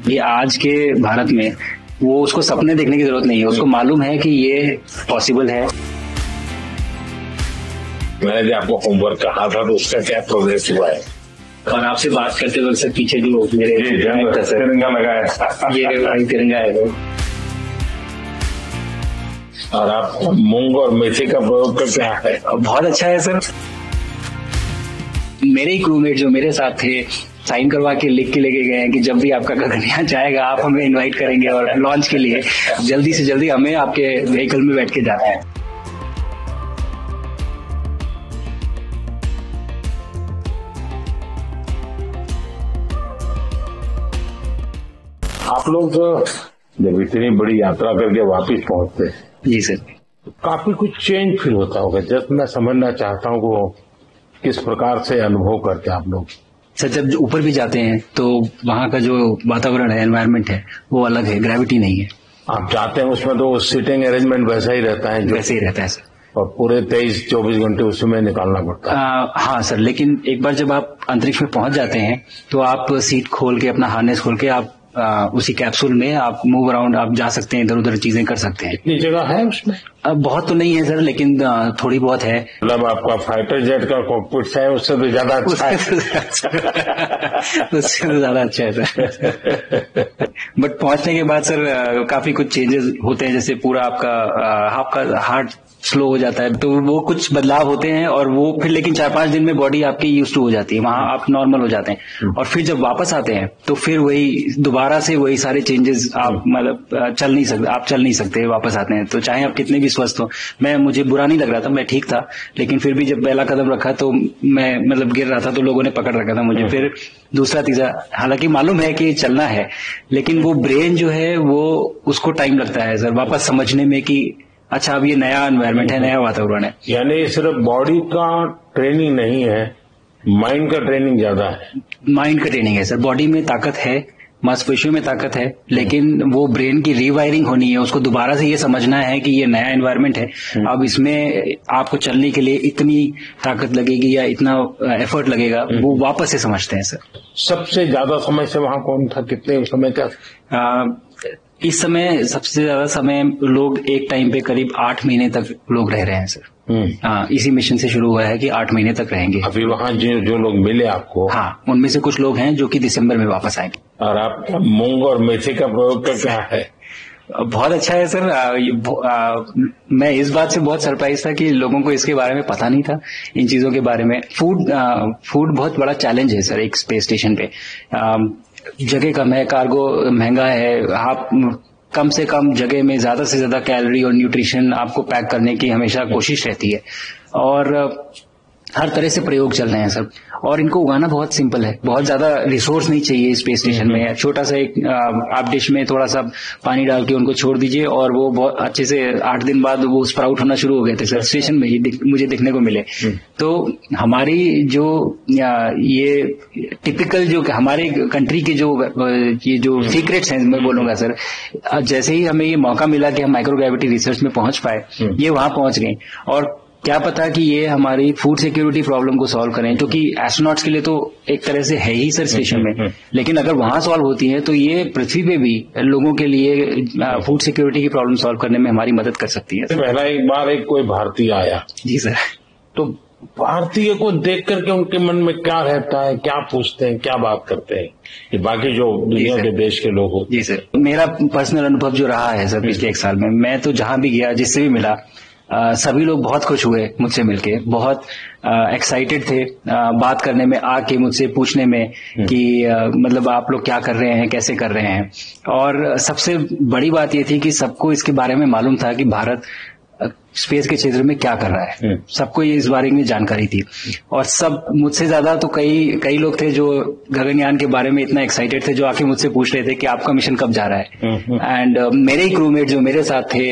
ये आज के भारत में वो उसको सपने देखने की जरूरत नहीं है, उसको मालूम है कि ये पॉसिबल है। मैंने जो आपको होमवर्क कहा था तो उसका क्या प्रोग्रेस हुआ है? और आपसे बात करते वक्त सर पीछे जो मेरे तिरंगा लगाया, ये वही तिरंगा है वो। और आप मूंग और मेथी का प्रयोग करते हैं? बहुत अच्छा है सर। मेरे ही क्रूमेट जो मेरे साथ थे साइन करवा के लिख के लेके गए हैं कि जब भी आपका गगनयान जाएगा आप हमें इनवाइट करेंगे और लॉन्च के लिए जल्दी से जल्दी हमें आपके व्हीकल में बैठ के जाना है। आप लोग जब इतनी बड़ी यात्रा करके वापस पहुंचते हैं, जी सर, तो काफी कुछ चेंज फील होता होगा। जब मैं समझना चाहता हूँ वो किस प्रकार से अनुभव करते आप लोग? सर जब ऊपर भी जाते हैं तो वहाँ का जो वातावरण है, एनवायरनमेंट है, वो अलग है, ग्रेविटी नहीं है। आप जाते हैं उसमें तो सीटिंग अरेंजमेंट वैसा ही रहता है? वैसे ही रहता है सर। और पूरे 23-24 घंटे उसमें निकालना पड़ता है? हाँ सर, लेकिन एक बार जब आप अंतरिक्ष में पहुंच जाते हैं तो आप सीट खोल के, अपना हार्नेस खोल के आप उसी कैप्सूल में आप मूव अराउंड आप जा सकते हैं, इधर उधर चीजें कर सकते हैं। इतनी जगह है उसमें? बहुत तो नहीं है सर, लेकिन थोड़ी बहुत है। मतलब आपका फाइटर जेट का कॉकपिट है, उससे तो ज्यादा अच्छा है। उससे तो ज्यादा अच्छा है सर। बट पहुंचने के बाद सर काफी कुछ चेंजेस होते हैं, जैसे पूरा आपका हार्ट स्लो हो जाता है, तो वो कुछ बदलाव होते हैं और वो फिर लेकिन 4-5 दिन में बॉडी आपकी यूज टू हो जाती है, वहां आप नॉर्मल हो जाते हैं। और फिर जब वापस आते हैं तो फिर वही दोबारा से वही सारे चेंजेस आप मतलब चल नहीं सकते वापस आते हैं। तो चाहे आप कितने भी स्वस्थ हो, मुझे बुरा नहीं लग रहा था, मैं ठीक था, लेकिन फिर भी जब पहला कदम रखा तो मैं मतलब गिर रहा था तो लोगों ने पकड़ रखा था मुझे। फिर दूसरा तीसरा, हालांकि मालूम है कि चलना है, लेकिन वो ब्रेन जो है वो उसको टाइम लगता है सर वापस समझने में कि अच्छा अब ये नया एनवायरनमेंट है, नया वातावरण है। यानी सिर्फ बॉडी का ट्रेनिंग नहीं है, माइंड का ट्रेनिंग ज्यादा है। माइंड का ट्रेनिंग है सर। बॉडी में ताकत है, मांसपेशियों में ताकत है, लेकिन वो ब्रेन की रीवायरिंग होनी है, उसको दोबारा से ये समझना है कि ये नया एनवायरनमेंट है, अब इसमें आपको चलने के लिए इतनी ताकत लगेगी या इतना एफर्ट लगेगा, वो वापस से समझते हैं सर। सबसे ज्यादा समय से वहां कौन था, कितने समय का? इस समय सबसे ज्यादा समय लोग एक टाइम पे करीब 8 महीने तक लोग रह रहे हैं सर। हाँ, इसी मिशन से शुरू हुआ है कि 8 महीने तक रहेंगे। अभी वहाँ जो लोग मिले आपको? हाँ, उनमें से कुछ लोग हैं जो कि दिसंबर में वापस आएंगे। और आप मूंग और मेथी का प्रयोग का क्या है? बहुत अच्छा है सर। मैं इस बात से बहुत सरप्राइज था कि लोगों को इसके बारे में पता नहीं था, इन चीजों के बारे में। फूड बहुत बड़ा चैलेंज है सर एक स्पेस स्टेशन पे। जगह कम है, कार्गो महंगा है, आप कम से कम जगह में ज्यादा से ज्यादा कैलोरी और न्यूट्रिशन आपको पैक करने की हमेशा कोशिश रहती है, और हर तरह से प्रयोग चल रहे हैं सर। और इनको उगाना बहुत सिंपल है, बहुत ज्यादा रिसोर्स नहीं चाहिए स्पेस स्टेशन में। छोटा सा एक आप डिश में थोड़ा सा पानी डाल के उनको छोड़ दीजिए और वो बहुत अच्छे से 8 दिन बाद वो स्प्राउट होना शुरू हो गए थे सर, स्टेशन में ही मुझे देखने को मिले। तो हमारी जो ये टिपिकल जो हमारे कंट्री के ये जो सीक्रेट्स हैं मैं बोलूंगा सर, जैसे ही हमें ये मौका मिला कि हम माइक्रोग्रेविटी रिसर्च में पहुंच पाए, ये वहां पहुंच गए। और क्या पता कि ये हमारी फूड सिक्योरिटी प्रॉब्लम को सॉल्व करें, क्योंकि एस्ट्रोनॉट्स के लिए तो एक तरह से है ही सर स्टेशन में, लेकिन अगर वहां सॉल्व होती है तो ये पृथ्वी पे भी लोगों के लिए फूड सिक्योरिटी की प्रॉब्लम सॉल्व करने में हमारी मदद कर सकती है। पहला एक बार कोई भारतीय आया। जी सर। तो भारतीय को देख करके उनके मन में क्या रहता है, क्या पूछते हैं, क्या बात करते हैं कि बाकी जो दुनिया के देश के लोग होते हैं? जी सर, मेरा पर्सनल अनुभव जो रहा है सर पिछले 1 साल में, मैं तो जहां भी गया, जिससे भी मिला, सभी लोग बहुत खुश हुए मुझसे मिलके, बहुत एक्साइटेड थे बात करने में, आके मुझसे पूछने में कि मतलब आप लोग क्या कर रहे हैं, कैसे कर रहे हैं। और सबसे बड़ी बात ये थी कि सबको इसके बारे में मालूम था कि भारत स्पेस के क्षेत्र में क्या कर रहा है, सबको ये इस बारे में जानकारी थी। और सब मुझसे ज्यादा तो कई लोग थे जो गगनयान के बारे में इतना एक्साइटेड थे, जो आके मुझसे पूछ रहे थे कि आपका मिशन कब जा रहा है। एंड मेरे ही क्रूमेट जो मेरे साथ थे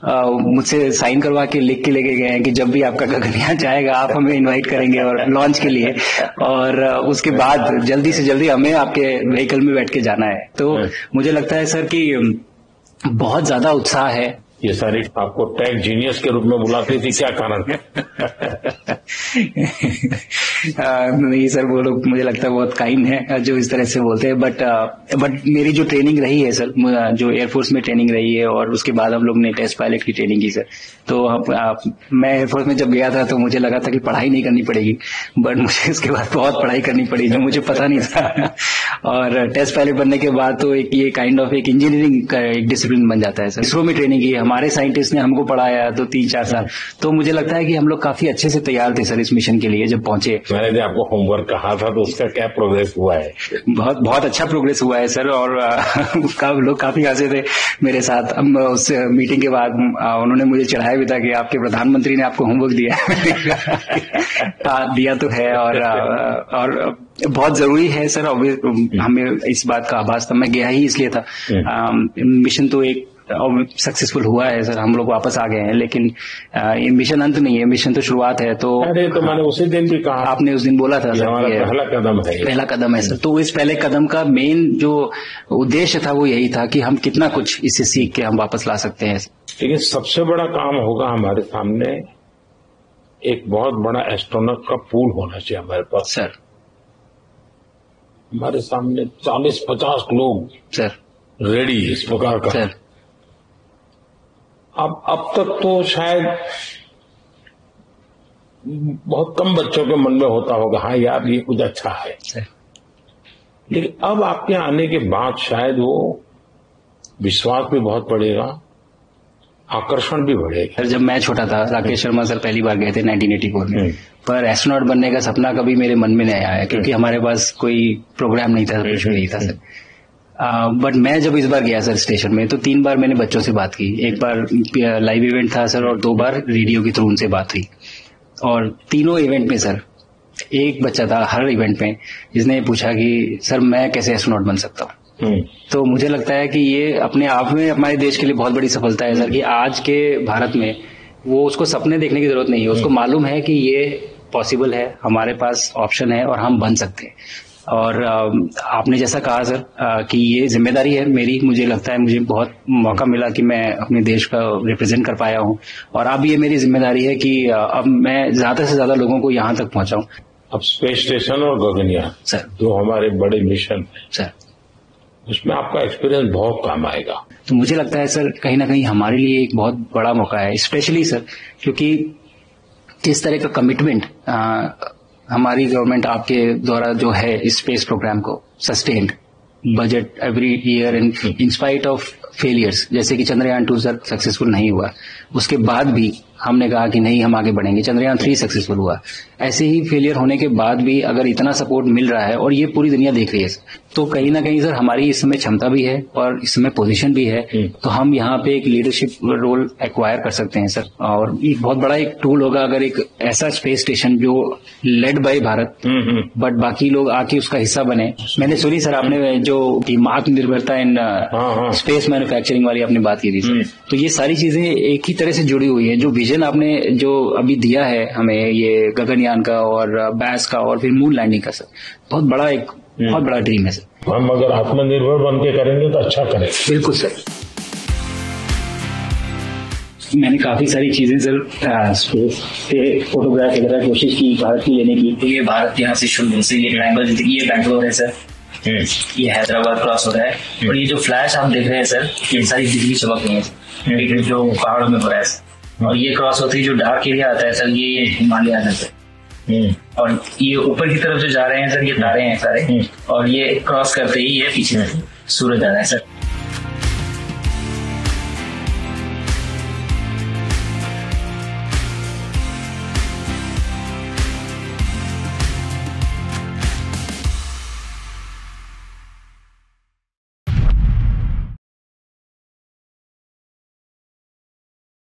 मुझसे साइन करवा के लिख के लेके गए हैं कि जब भी आपका गगनयान जाएगा आप हमें इनवाइट करेंगे और लॉन्च के लिए, और उसके बाद जल्दी से जल्दी हमें आपके व्हीकल में बैठ के जाना है। तो मुझे लगता है सर कि बहुत ज्यादा उत्साह है ये सारी आपको टेक जीनियस के रूप में बुलाती थी, क्या कारण है? नहीं सर, वो लोग मुझे लगता है बहुत काइंड है जो इस तरह से बोलते हैं, बट मेरी जो ट्रेनिंग रही है सर, जो एयरफोर्स में ट्रेनिंग रही है और उसके बाद हम लोग ने टेस्ट पायलट की ट्रेनिंग की सर। तो मैं एयरफोर्स में जब गया था तो मुझे लगा था कि पढ़ाई नहीं करनी पड़ेगी, बट मुझे इसके बाद बहुत पढ़ाई करनी पड़ी जो मुझे पता नहीं था। और टेस्ट पायलट बनने के बाद तो एक ये काइंड ऑफ एक इंजीनियरिंग का एक डिसिप्लिन बन जाता है सर। इसरो में ट्रेनिंग की, हमारे साइंटिस्ट ने हमको पढ़ाया तो 3-4 साल, तो मुझे लगता है कि हम लोग काफी अच्छे से तैयार थे सर इस मिशन के लिए जब पहुंचे। मैंने जब आपको होमवर्क कहा था तो उसका क्या प्रोग्रेस हुआ है? बहुत अच्छा प्रोग्रेस हुआ है सर, और लोग काफी हंसे थे मेरे साथ। उस मीटिंग के बाद उन्होंने मुझे चढ़ाया भी था कि आपके प्रधानमंत्री ने आपको होमवर्क दिया तो है, और बहुत जरूरी है सर। हमें इस बात का आभास था, मैं गया ही इसलिए था। मिशन तो एक सक्सेसफुल हुआ है सर, हम लोग वापस आ गए हैं, लेकिन ये मिशन अंत नहीं है, मिशन तो शुरुआत है। तो अरे तो मैंने उसी दिन भी कहा, आपने उस दिन बोला था सर, हमारा पहला कदम है सर। तो इस पहले कदम का मेन जो उद्देश्य था वो यही था कि हम कितना कुछ इससे सीख के हम वापस ला सकते हैं। लेकिन सबसे बड़ा काम होगा हमारे सामने, एक बहुत बड़ा एस्ट्रोनॉट का पूल होना चाहिए हमारे पास सर। हमारे सामने 40-50 लोग सर रेडी इस प्रकार का सर। अब तक तो शायद बहुत कम बच्चों के मन में होता होगा, हाँ यार ये कुछ अच्छा है सर। लेकिन अब आपके आने के बाद शायद वो विश्वास भी बहुत बढ़ेगा, आकर्षण भी बढ़ेगा। सर जब मैं छोटा था, राकेश शर्मा सर पहली बार गए थे 1984 में, पर एस्ट्रोनॉट बनने का सपना कभी मेरे मन में नहीं आया, क्योंकि हमारे पास कोई प्रोग्राम नहीं था, कुछ नहीं था सर। बट मैं जब इस बार गया सर स्टेशन में, तो 3 बार मैंने बच्चों से बात की। एक बार लाइव इवेंट था सर, और 2 बार रेडियो के थ्रू उनसे बात हुई। और तीनों इवेंट में सर एक बच्चा था हर इवेंट में जिसने पूछा कि सर मैं कैसे एस्ट्रोनॉट बन सकता हूँ। तो मुझे लगता है कि ये अपने आप में हमारे देश के लिए बहुत बड़ी सफलता है सर, कि आज के भारत में वो उसको सपने देखने की जरूरत नहीं है, उसको मालूम है कि ये पॉसिबल है, हमारे पास ऑप्शन है और हम बन सकते हैं। और आपने जैसा कहा सर कि ये जिम्मेदारी है मेरी, मुझे लगता है मुझे बहुत मौका मिला कि मैं अपने देश का रिप्रेजेंट कर पाया हूँ, और अब ये मेरी जिम्मेदारी है कि अब मैं ज्यादा से ज्यादा लोगों को यहाँ तक पहुंचाऊं। अब स्पेस स्टेशन और गगनयान सर, जो हमारे बड़े मिशन है सर, उसमें आपका एक्सपीरियंस बहुत काम आएगा। तो मुझे लगता है सर कहीं ना कहीं हमारे लिए एक बहुत बड़ा मौका है, स्पेशली सर क्योंकि इस तरह का कमिटमेंट हमारी गवर्नमेंट आपके द्वारा जो है इस स्पेस प्रोग्राम को sustained budget every year in spite of failures, जैसे कि चंद्रयान 2 सर सक्सेसफुल नहीं हुआ, उसके बाद भी हमने कहा कि नहीं हम आगे बढ़ेंगे, चंद्रयान 3 सक्सेसफुल हुआ। ऐसे ही फेलियर होने के बाद भी अगर इतना सपोर्ट मिल रहा है और ये पूरी दुनिया देख रही है, तो कहीं ना कहीं सर हमारी इस समय क्षमता भी है और इस समय पोजीशन भी है, तो हम यहाँ पे एक लीडरशिप रोल एक्वायर कर सकते हैं सर। और एक बहुत बड़ा एक टूल होगा अगर एक ऐसा स्पेस स्टेशन जो लेड बाय भारत बट बाकी लोग आके उसका हिस्सा बने। मैंने सुनी सर आपने जो आत्मनिर्भरता इन स्पेस मैन्युफैक्चरिंग वाली आपने बात की थी सर, तो ये सारी चीजें एक ही तरह से जुड़ी हुई है। जो विजन आपने जो अभी दिया है हमें ये गगनयान का और बैस का और फिर मून लैंडिंग का सर, बहुत बड़ा ड्रीम है सर। हम अगर आत्मनिर्भर बन के करेंगे तो अच्छा करेंगे। बिल्कुल सर। मैंने काफी सारी चीजें सर स्पेस से फोटोग्राफ वगैरह कोशिश की भारत की लेने की। तो ये भारत यहाँ से शुरू से ये ट्रायंगल, ये बैंगलोर है सर, ये हैदराबाद क्रॉस हो रहा है, और ये जो फ्लैश आप देख रहे हैं सर ये सारी बिजली चमक रही है जो पहाड़ों में हो रहा है, और ये क्रॉस होती है जो डार्क एरिया आता है सर, ये हिमालय आता है सर। और ये ऊपर की तरफ जो जा रहे हैं सर ये तारे हैं सारे, और ये क्रॉस करते ही ये पीछे सूरज आ रहा है सर।